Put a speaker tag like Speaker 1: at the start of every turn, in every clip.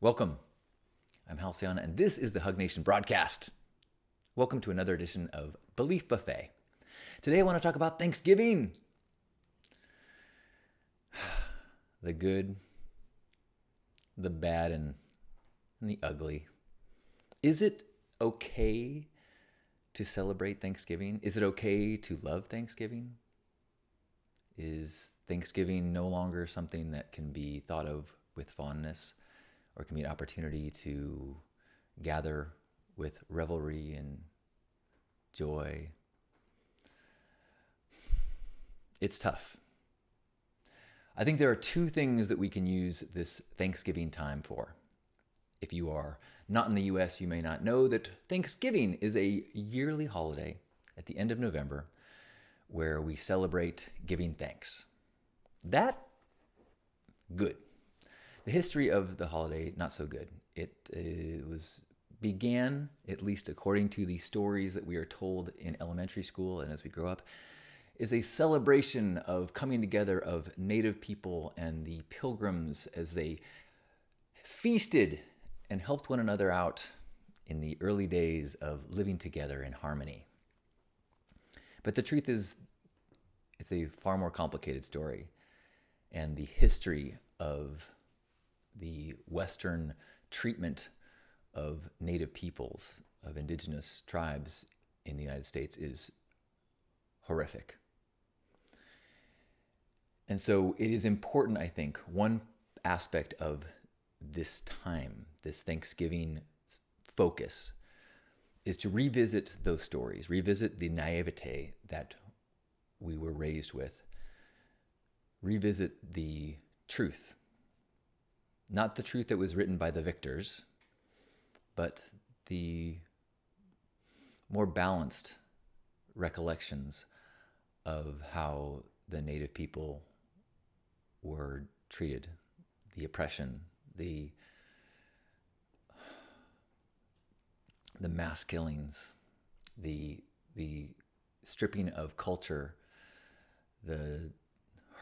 Speaker 1: Welcome. I'm Halcyon, and this is the Hug Nation broadcast. Welcome to another edition of Belief Buffet. Today I want to talk about Thanksgiving. The good, the bad, and the ugly. Is it okay to celebrate Thanksgiving? Is it okay to love Thanksgiving? Is Thanksgiving no longer something that can be thought of with fondness, or can be an opportunity to gather with revelry and joy? It's tough. I think there are two things that we can use this Thanksgiving time for. If you are not in the US, you may not know that Thanksgiving is a yearly holiday at the end of November where we celebrate giving thanks. That, good. The history of the holiday, not so good. It began, at least according to the stories that we are told in elementary school and as we grow up, is a celebration of coming together of Native people and the Pilgrims as they feasted and helped one another out in the early days of living together in harmony. But the truth is, it's a far more complicated story. And the history of the Western treatment of Native peoples, of indigenous tribes in the United States is horrific. And so it is important, I think, one aspect of this time, this Thanksgiving focus, is to revisit those stories, revisit the naivete that we were raised with, revisit the truth. Not the truth that was written by the victors, but the more balanced recollections of how the Native people were treated, the oppression, the mass killings, the stripping of culture, the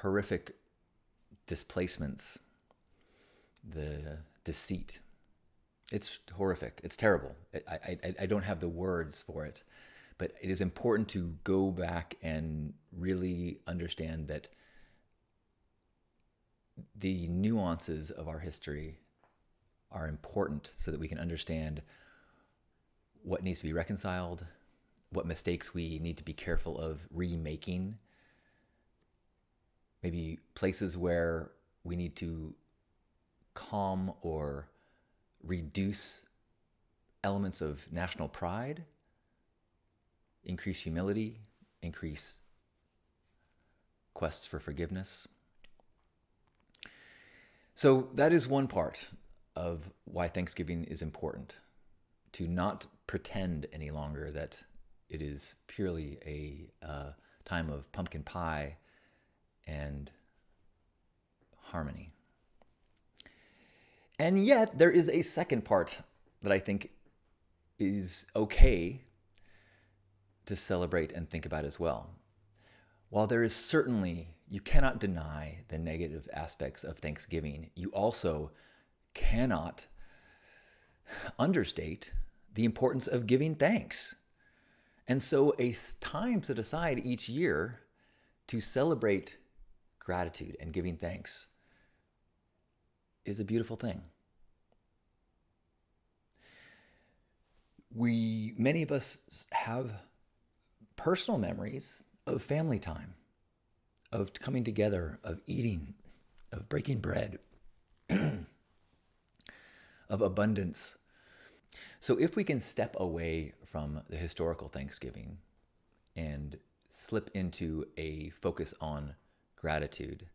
Speaker 1: horrific displacements, the deceit. It's horrific. It's terrible. I don't have the words for it, but it is important to go back and really understand that the nuances of our history are important so that we can understand what needs to be reconciled, what mistakes we need to be careful of remaking, maybe places where we need to calm or reduce elements of national pride, increase humility, increase quests for forgiveness. So that is one part of why Thanksgiving is important, to not pretend any longer that it is purely a time of pumpkin pie and harmony. And yet there is a second part that I think is okay to celebrate and think about as well. While there is certainly, you cannot deny the negative aspects of Thanksgiving, you also cannot understate the importance of giving thanks. And so a time set aside each year to celebrate gratitude and giving thanks is a beautiful thing. Many of us have personal memories of family time, of coming together, of eating, of breaking bread, of abundance. So if we can step away from the historical Thanksgiving and slip into a focus on gratitude,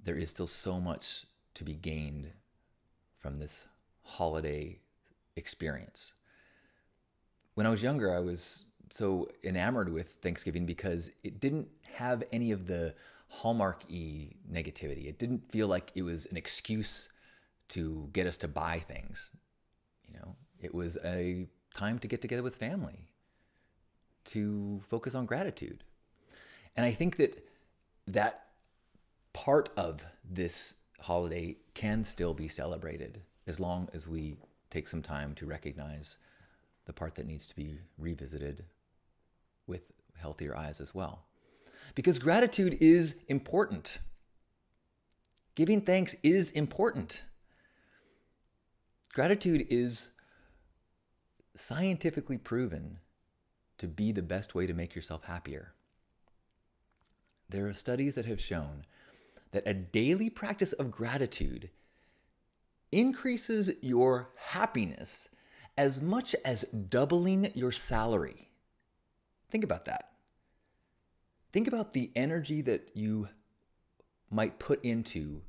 Speaker 1: there is still so much to be gained from this holiday experience. When I was younger, I was so enamored with Thanksgiving because it didn't have any of the Hallmark-y negativity. It didn't feel like it was an excuse to get us to buy things. You know, it was a time to get together with family, to focus on gratitude. And I think that part of this holiday can still be celebrated as long as we take some time to recognize the part that needs to be revisited with healthier eyes as well. Because gratitude is important. Giving thanks is important. Gratitude is scientifically proven to be the best way to make yourself happier. There are studies that have shown that a daily practice of gratitude increases your happiness as much as doubling your salary. Think about that. Think about the energy that you might put into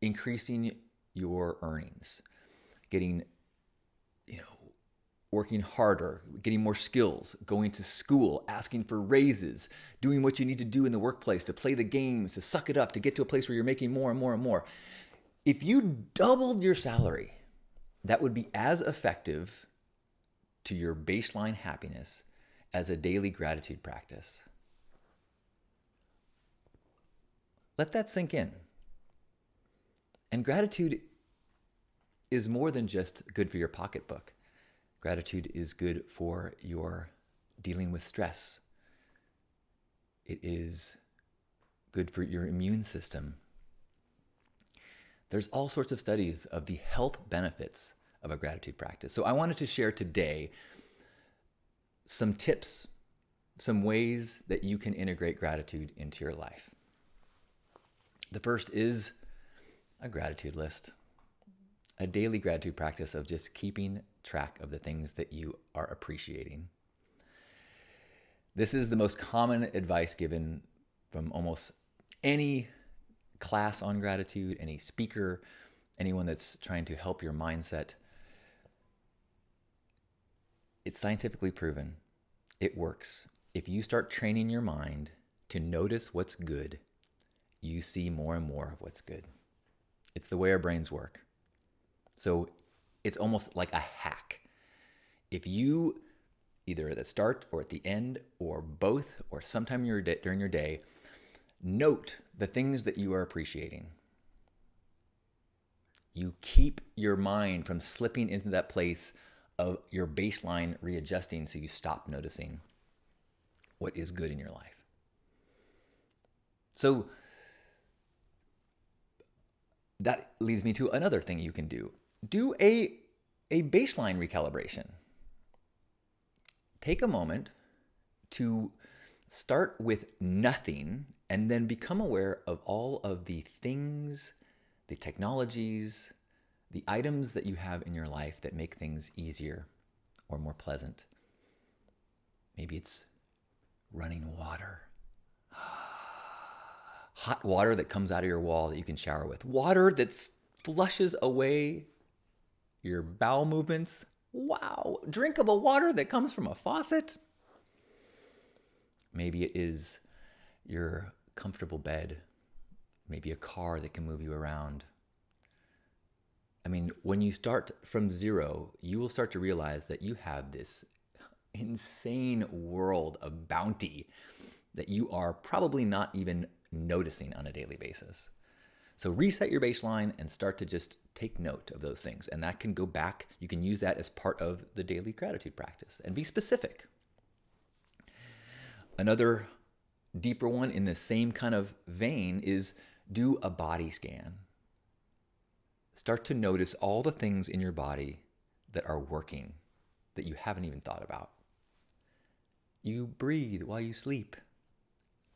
Speaker 1: increasing your earnings, getting, working harder, getting more skills, going to school, asking for raises, doing what you need to do in the workplace, to play the games, to suck it up, to get to a place where you're making more and more and more. If you doubled your salary, that would be as effective to your baseline happiness as a daily gratitude practice. Let that sink in. And gratitude is more than just good for your pocketbook. Gratitude is good for your dealing with stress. It is good for your immune system. There's all sorts of studies of the health benefits of a gratitude practice. So I wanted to share today some tips, some ways that you can integrate gratitude into your life. The first is a gratitude list, a daily gratitude practice of just keeping track of the things that you are appreciating. This is the most common advice given from almost any class on gratitude, any speaker, anyone that's trying to help your mindset. It's scientifically proven. It works. If you start training your mind to notice what's good, you see more and more of what's good. It's the way our brains work. So it's almost like a hack. If you, either at the start or at the end or both or sometime during your day, note the things that you are appreciating, you keep your mind from slipping into that place of your baseline readjusting, so you stop noticing what is good in your life. So that leads me to another thing you can do. Do a baseline recalibration. Take a moment to start with nothing and then become aware of all of the things, the technologies, the items that you have in your life that make things easier or more pleasant. Maybe it's running water. Hot water that comes out of your wall that you can shower with. Water that flushes away your bowel movements. Wow. Drinkable water that comes from a faucet. Maybe it is your comfortable bed. Maybe a car that can move you around. I mean, when you start from zero, you will start to realize that you have this insane world of bounty that you are probably not even noticing on a daily basis. So reset your baseline and start to just take note of those things. And that can go back. You can use that as part of the daily gratitude practice and be specific. Another deeper one in the same kind of vein is do a body scan. Start to notice all the things in your body that are working that you haven't even thought about. You breathe while you sleep.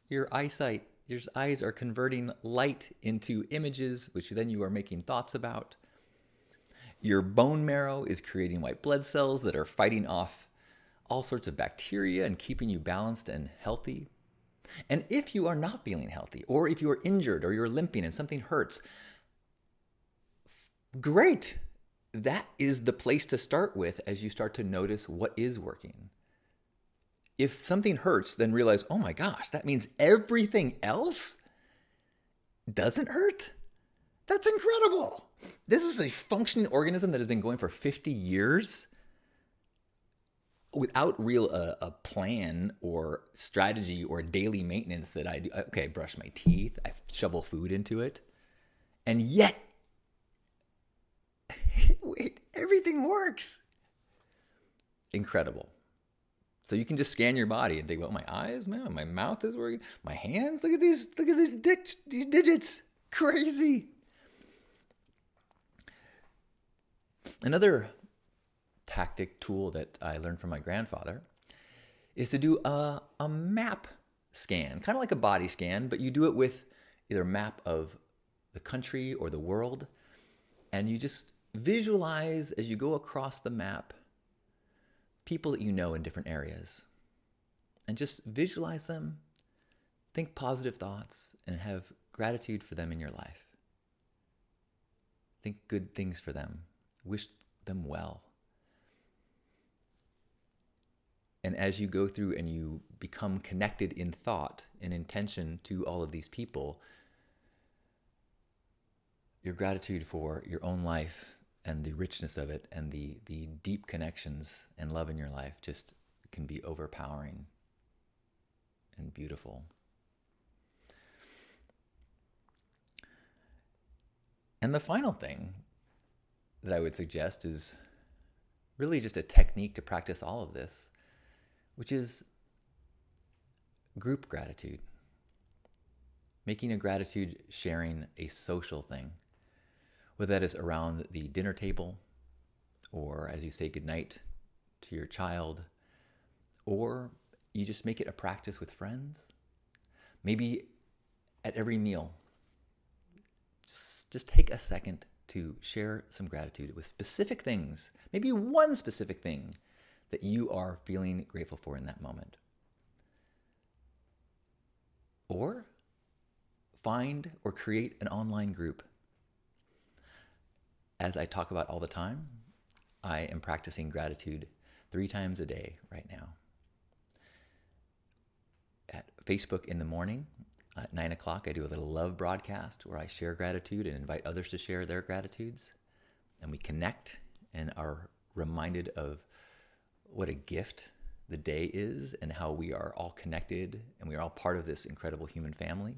Speaker 1: Your eyesight, your eyes are converting light into images, which then you are making thoughts about. Your bone marrow is creating white blood cells that are fighting off all sorts of bacteria and keeping you balanced and healthy. And if you are not feeling healthy, or if you are injured or you're limping and something hurts, great. That is the place to start with as you start to notice what is working. If something hurts, then realize, oh my gosh, that means everything else doesn't hurt? That's incredible. This is a functioning organism that has been going for 50 years without real a plan or strategy or daily maintenance that I do. Okay, I brush my teeth, I shovel food into it. And yet, Everything works. Incredible. So you can just scan your body and think, well, my eyes, man, my mouth is working, my hands, look at these digits. Crazy. Another tactic tool that I learned from my grandfather is to do a map scan, kind of like a body scan, but you do it with either a map of the country or the world, and you just visualize as you go across the map people that you know in different areas, and just visualize them, think positive thoughts, and have gratitude for them in your life. Think good things for them. Wish them well. And as you go through and you become connected in thought and intention to all of these people, your gratitude for your own life and the richness of it and the deep connections and love in your life just can be overpowering and beautiful. And the final thing that I would suggest is really just a technique to practice all of this, which is group gratitude. Making a gratitude sharing a social thing, whether that is around the dinner table, or as you say goodnight to your child, or you just make it a practice with friends. Maybe at every meal, just take a second to share some gratitude with specific things, maybe one specific thing that you are feeling grateful for in that moment. Or find or create an online group. As I talk about all the time, I am practicing gratitude 3 times a day right now. At Facebook in the morning, at 9 o'clock, I do a little love broadcast where I share gratitude and invite others to share their gratitudes. And we connect and are reminded of what a gift the day is and how we are all connected and we are all part of this incredible human family.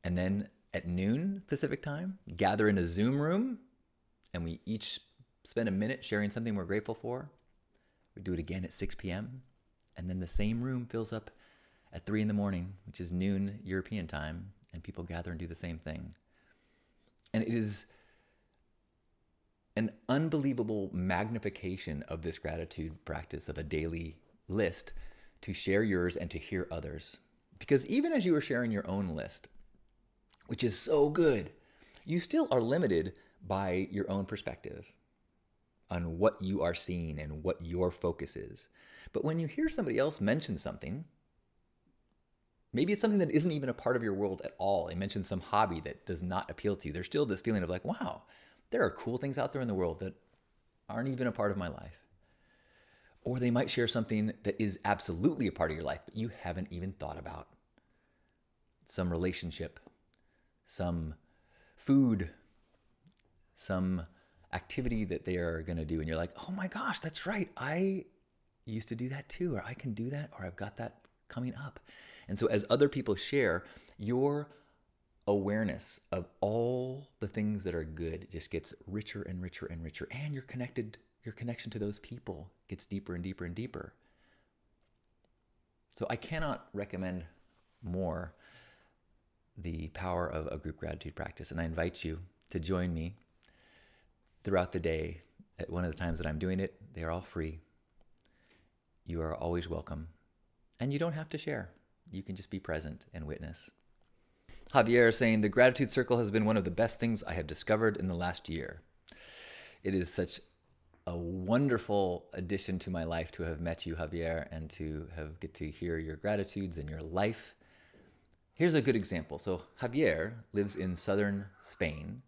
Speaker 1: And then at noon Pacific time, gather in a Zoom room and we each spend a minute sharing something we're grateful for. We do it again at 6 p.m. And then the same room fills up at 3 in the morning, which is noon European time, and people gather and do the same thing. And it is an unbelievable magnification of this gratitude practice of a daily list to share yours and to hear others. Because even as you are sharing your own list, which is so good, you still are limited by your own perspective on what you are seeing and what your focus is. But when you hear somebody else mention something, maybe it's something that isn't even a part of your world at all. They mention some hobby that does not appeal to you. There's still this feeling of like, wow, there are cool things out there in the world that aren't even a part of my life. Or they might share something that is absolutely a part of your life, but you haven't even thought about. Some relationship, some food, some activity that they are going to do. And you're like, oh my gosh, that's right. I used to do that too, or I can do that, or I've got that coming up. And so as other people share, your awareness of all the things that are good just gets richer and richer and richer. And your connection to those people gets deeper and deeper and deeper. So I cannot recommend more the power of a group gratitude practice. And I invite you to join me throughout the day at one of the times that I'm doing it. They are all free. You are always welcome. And you don't have to share. You can just be present and witness. Javier is saying, the gratitude circle has been one of the best things I have discovered in the last year. It is such a wonderful addition to my life to have met you, Javier, and to get to hear your gratitudes and your life. Here's a good example. So Javier lives in southern Spain.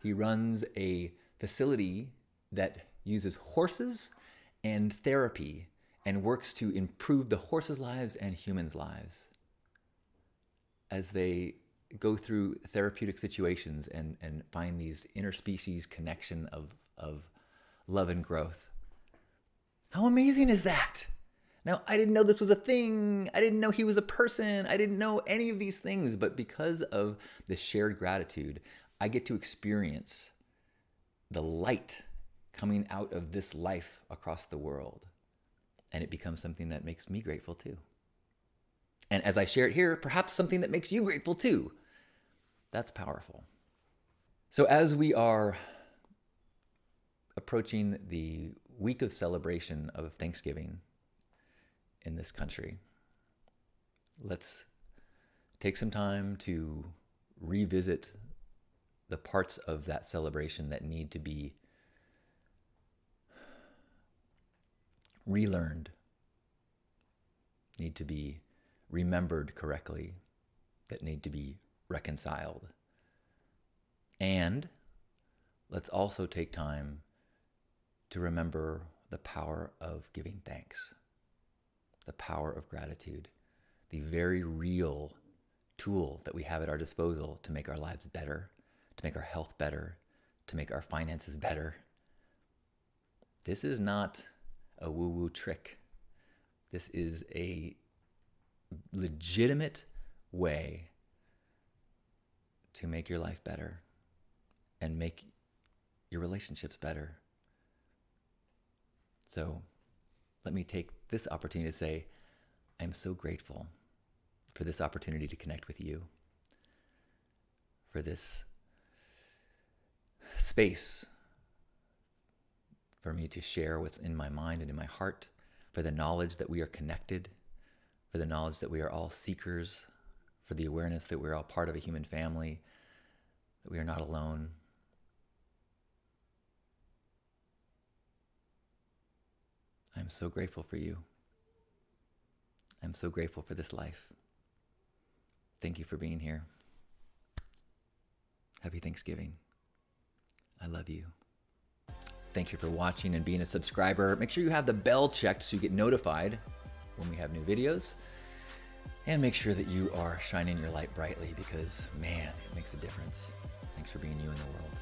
Speaker 1: He runs a facility that uses horses and therapy and works to improve the horses' lives and humans' lives as they go through therapeutic situations and find these interspecies connection of love and growth. How amazing is that? Now, I didn't know this was a thing. I didn't know he was a person. I didn't know any of these things. But because of this shared gratitude, I get to experience the light coming out of this life across the world. And it becomes something that makes me grateful too. And as I share it here, perhaps something that makes you grateful too. That's powerful. So as we are approaching the week of celebration of Thanksgiving in this country, let's take some time to revisit the parts of that celebration that need to be relearned, need to be remembered correctly, that need to be reconciled. And let's also take time to remember the power of giving thanks, the power of gratitude, the very real tool that we have at our disposal to make our lives better, to make our health better, to make our finances better. This is not a woo-woo trick. This is a legitimate way to make your life better and make your relationships better. So let me take this opportunity to say, I'm so grateful for this opportunity to connect with you, for this space for me to share what's in my mind and in my heart, for the knowledge that we are connected, for the knowledge that we are all seekers, for the awareness that we're all part of a human family, that we are not alone. I'm so grateful for you. I'm so grateful for this life. Thank you for being here. Happy Thanksgiving. I love you. Thank you for watching and being a subscriber. Make sure you have the bell checked so you get notified when we have new videos. And make sure that you are shining your light brightly because, man, it makes a difference. Thanks for being you in the world.